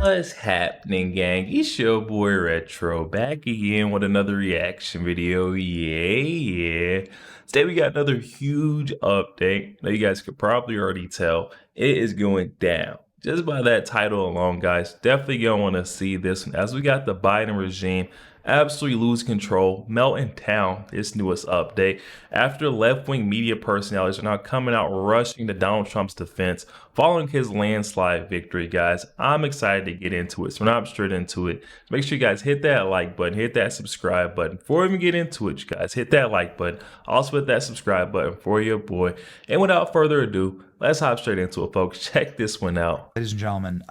What's happening, gang? It's your boy Retro back again with another reaction video. Yeah. Today we got another huge update. Now you guys could probably already tell it is going down. Just by that title alone, guys, definitely gonna want to see this one as we got the Biden regime absolutely lose control, melting down this newest update after left-wing media personalities are now coming out rushing to Donald Trump's defense following his landslide victory. Guys, I'm excited to get into it, so we're not straight into it. Make sure you guys hit that like button, hit that subscribe button. Before we even get into it, you guys, hit that like button, also hit that subscribe button for your boy. And without further ado, let's hop straight into it, folks. Check this one out. Ladies and gentlemen,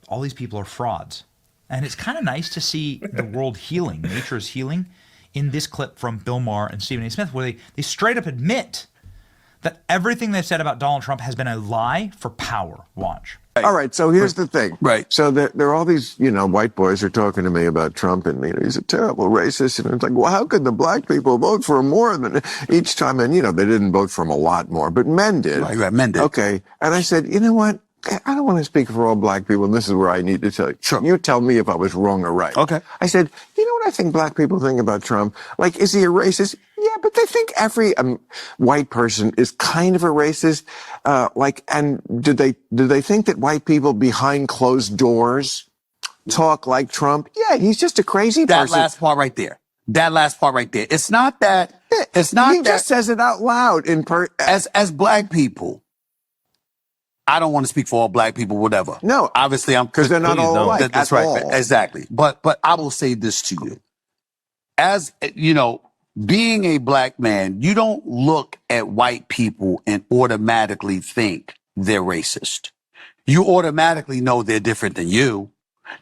all these people are frauds. And it's kind of nice to see the world healing, nature is healing, in this clip from Bill Maher and Stephen A. Smith, where they straight up admit that everything they've said about Donald Trump has been a lie for power. Watch. All right, so here's the thing. Right. So there are all these, white boys are talking to me about Trump, and he's a terrible racist. And it's like, well, how could the black people vote for him more than each time? And, they didn't vote for him a lot more, but men did. Right, men did. Okay. And I said, you know what? I don't want to speak for all black people, and this is where I need to tell you. Sure. You tell me if I was wrong or right. Okay. I said, you know what I think black people think about Trump? Like, is he a racist? Yeah, but they think every white person is kind of a racist. And do they think that white people behind closed doors talk like Trump? Yeah, he's just a crazy person. That last part right there. It's not that. It's not he just says it out loud as black people. I don't want to speak for all black people, whatever. No. Obviously, because they're not all alike. That's right. All. Exactly. But I will say this to you. As, being a black man, you don't look at white people and automatically think they're racist. You automatically know they're different than you,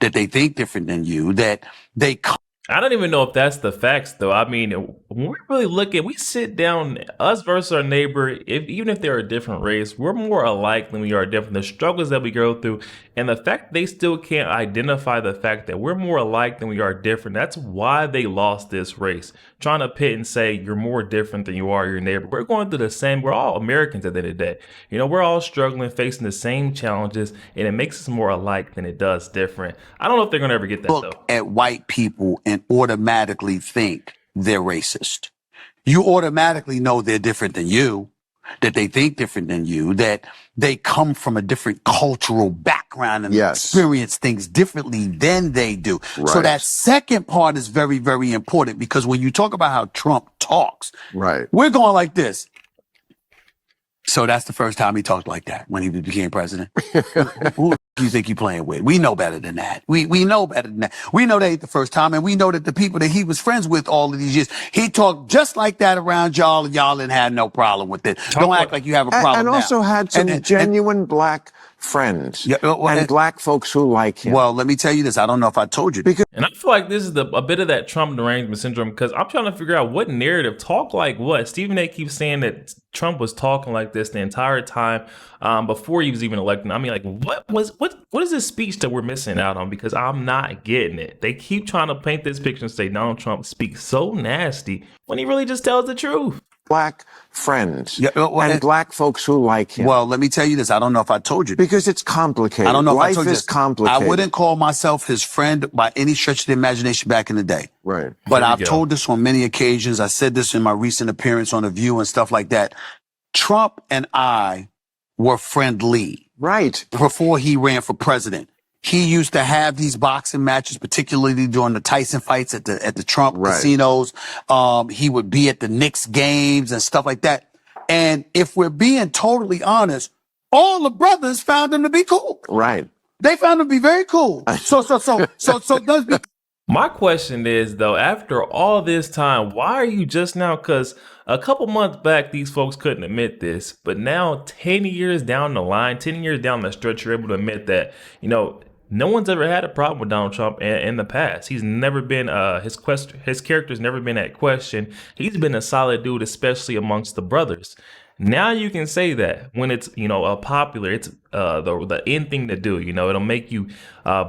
that they think different than you, that they I don't even know if that's the facts, though. I mean, when we really look at, we sit down, us versus our neighbor, even if they're a different race, we're more alike than we are different. The struggles that we go through, and the fact they still can't identify the fact that we're more alike than we are different, that's why they lost this race. Trying to pit and say you're more different than you are your neighbor. We're going through the same, we're all Americans at the end of the day. We're all struggling, facing the same challenges, and it makes us more alike than it does different. I don't know if they're going to ever get that, though. Look at white people and automatically think they're racist. You automatically know they're different than you, that they think different than you, that they come from a different cultural background and experience things differently than they do. Right. So that second part is very, very important, because when you talk about how Trump talks, right, we're going like this. So that's the first time he talked like that, when he became president. Who do you think you're playing with? We know better than that. We know better than that. We know that ain't the first time, and we know that the people that he was friends with all of these years, he talked just like that around y'all, and y'all didn't have no problem with it. Don't act like you have a problem and now. Also had some genuine black friends and black folks who like him. Well, let me tell you this. I don't know if I told you. And I feel like this is a bit of that Trump derangement syndrome, because I'm trying to figure out what narrative, talk like what. Stephen A. keeps saying that Trump was talking like this the entire time before he was even elected. I mean, like, what is this speech that we're missing out on? Because I'm not getting it. They keep trying to paint this picture and say Donald Trump speaks so nasty when he really just tells the truth. Black friends and black folks who like him. Well, let me tell you this. I don't know if I told you. Because it's complicated. I don't know Life if I told you is complicated. I wouldn't call myself his friend by any stretch of the imagination back in the day. Right. But I've told this on many occasions. I said this in my recent appearance on The View and stuff like that. Trump and I were friendly. Right. Before he ran for president. He used to have these boxing matches, particularly during the Tyson fights at the Trump casinos. He would be at the Knicks games and stuff like that. And if we're being totally honest, all the brothers found him to be cool. Right. They found him to be very cool. So does be. My question is, though, after all this time, why are you just now? Because a couple months back, these folks couldn't admit this, but now 10 years down the line, 10 years down the stretch, you're able to admit that, no one's ever had a problem with Donald Trump in the past. He's never been, his character's never been at question. He's been a solid dude, especially amongst the brothers. Now you can say that when it's, a popular, it's the in thing to do. It'll make you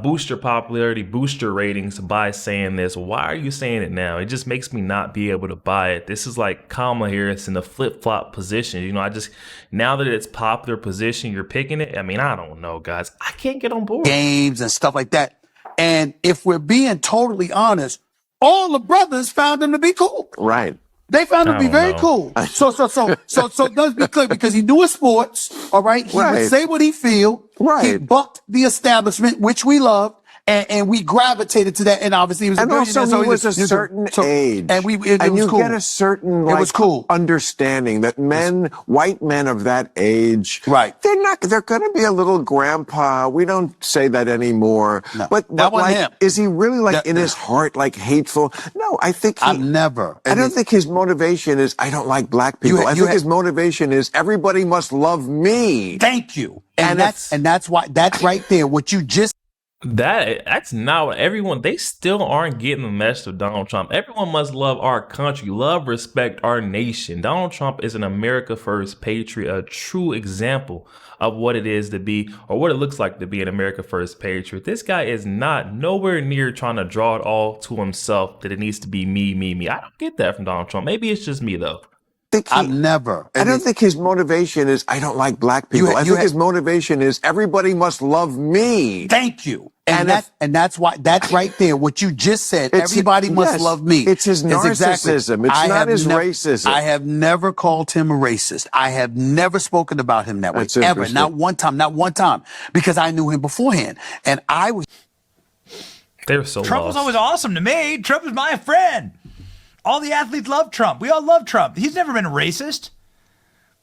boost your popularity, boost your ratings by saying this. Why are you saying it now? It just makes me not be able to buy it. This is like Kamala Harris in the flip flop position. I just, now that it's popular position, you're picking it. I mean, I don't know, guys. I can't get on board. Games and stuff like that. And if we're being totally honest, all the brothers found him to be cool. Right. They found him to be very know. cool. So let's be clear, because he knew his sports, all right? He would say what he feel. Right. He bucked the establishment, which we loved, and we gravitated to that. And obviously, he was a billionaire. Also, he was a certain age. And it was you cool. get a certain It was cool. understanding that white men of that age, right? They're going to be a little grandpa. We don't say that anymore. No, but wasn't him. Is he really in his heart hateful? No, I think I don't think his motivation is I don't like black people. I think his motivation is everybody must love me. Thank you. And that's why that's right there. What you just. That's not what everyone, they still aren't getting the message of Donald Trump. Everyone must love our country, love, respect our nation. Donald Trump is an America First patriot, a true example of what it is to be, or what it looks like to be an America First patriot. This guy is nowhere near trying to draw it all to himself, that it needs to be me, me, me. I don't get that from Donald Trump. Maybe it's just me though. I don't think his motivation is I don't like black people. I think his motivation is everybody must love me. Thank you. And that's why that's right there. What you just said. Everybody must love me. It's his narcissism. It's not his racism. I have never called him a racist. I have never spoken about him that way. Ever. Not one time. Not one time. Because I knew him beforehand. And I was. They were so Trump was always awesome to me. Trump was my friend. All the athletes love Trump. We all love Trump. He's never been a racist.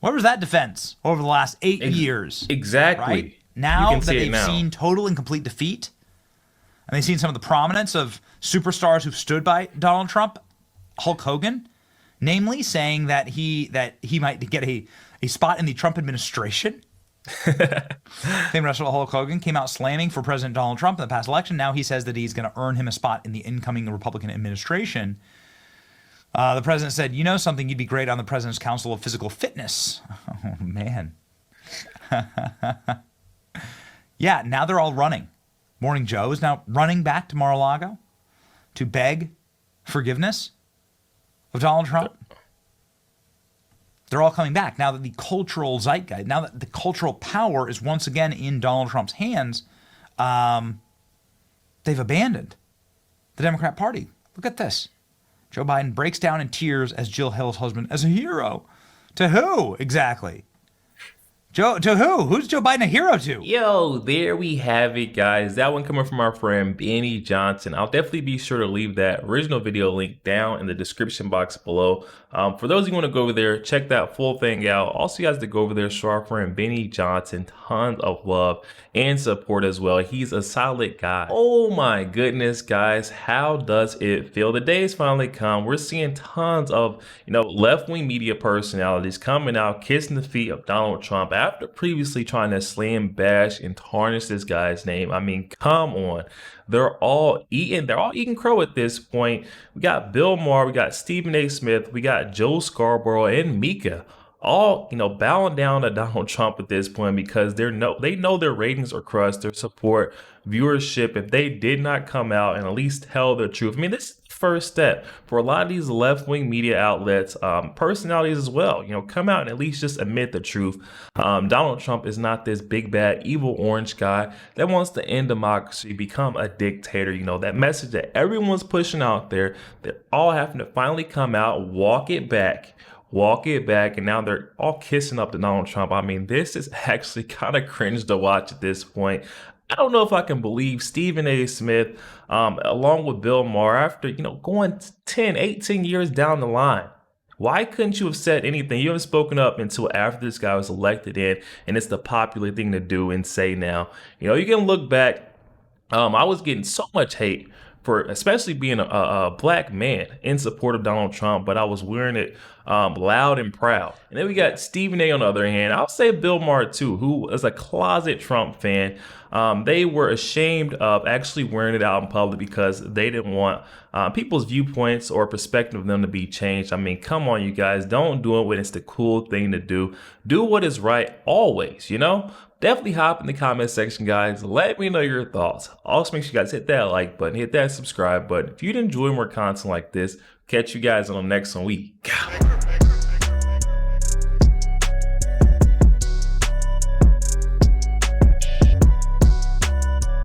Where was that defense over the last 8 years? Exactly. Right? Now that they've seen total and complete defeat, and they've seen some of the prominence of superstars who've stood by Donald Trump, Hulk Hogan, namely saying that he might get a spot in the Trump administration. Famous wrestler Hulk Hogan came out slamming for President Donald Trump in the past election. Now he says that he's going to earn him a spot in the incoming Republican administration. The president said, you know something, you'd be great on the President's Council of Physical Fitness. Oh, man. Yeah, now they're all running. Morning Joe is now running back to Mar-a-Lago to beg forgiveness of Donald Trump. They're all coming back now that the cultural zeitgeist, now that the cultural power is once again in Donald Trump's hands. They've abandoned the Democrat Party. Look at this. Joe Biden breaks down in tears as Jill hails husband as a hero. To who exactly? To who? Who's Joe Biden a hero to? Yo, there we have it, guys. That one coming from our friend Benny Johnson. I'll definitely be sure to leave that original video link down in the description box below. For those who want to go over there, check that full thing out. Also, you guys to go over there, show our friend Benny Johnson tons of love and support as well. He's a solid guy. Oh my goodness, guys, how does it feel? The day has finally come. We're seeing tons of, left-wing media personalities coming out, kissing the feet of Donald Trump after previously trying to slam, bash, and tarnish this guy's name. I mean, come on. They're all eating crow at this point. We got Bill Maher, we got Stephen A. Smith, we got Joe Scarborough and Mika, all bowing down to Donald Trump at this point because they know their ratings are crushed, their support, viewership, if they did not come out and at least tell the truth. I mean, this is the first step for a lot of these left-wing media outlets, personalities as well. Come out and at least just admit the truth. Donald Trump is not this big bad evil orange guy that wants to end democracy, become a dictator. That message that everyone's pushing out there, they're all having to finally come out, walk it back, and now they're all kissing up to Donald Trump. I mean, this is actually kind of cringe to watch at this point. I don't know if I can believe Stephen A. Smith, along with Bill Maher, after, going 10, 18 years down the line. Why couldn't you have said anything? You haven't spoken up until after this guy was elected in, and it's the popular thing to do and say now. You can look back. I was getting so much hate for especially being a black man in support of Donald Trump, but I was wearing it loud and proud. And then we got Stephen A on the other hand. I'll say Bill Maher too, who is a closet Trump fan. They were ashamed of actually wearing it out in public because they didn't want people's viewpoints or perspective of them to be changed. I mean, come on, you guys, don't do it when it's the cool thing to do. Do what is right always, you know? Definitely hop in the comment section, guys. Let me know your thoughts. Also, make sure you guys hit that like button, hit that subscribe button. If you'd enjoy more content like this, catch you guys on the next one. We go.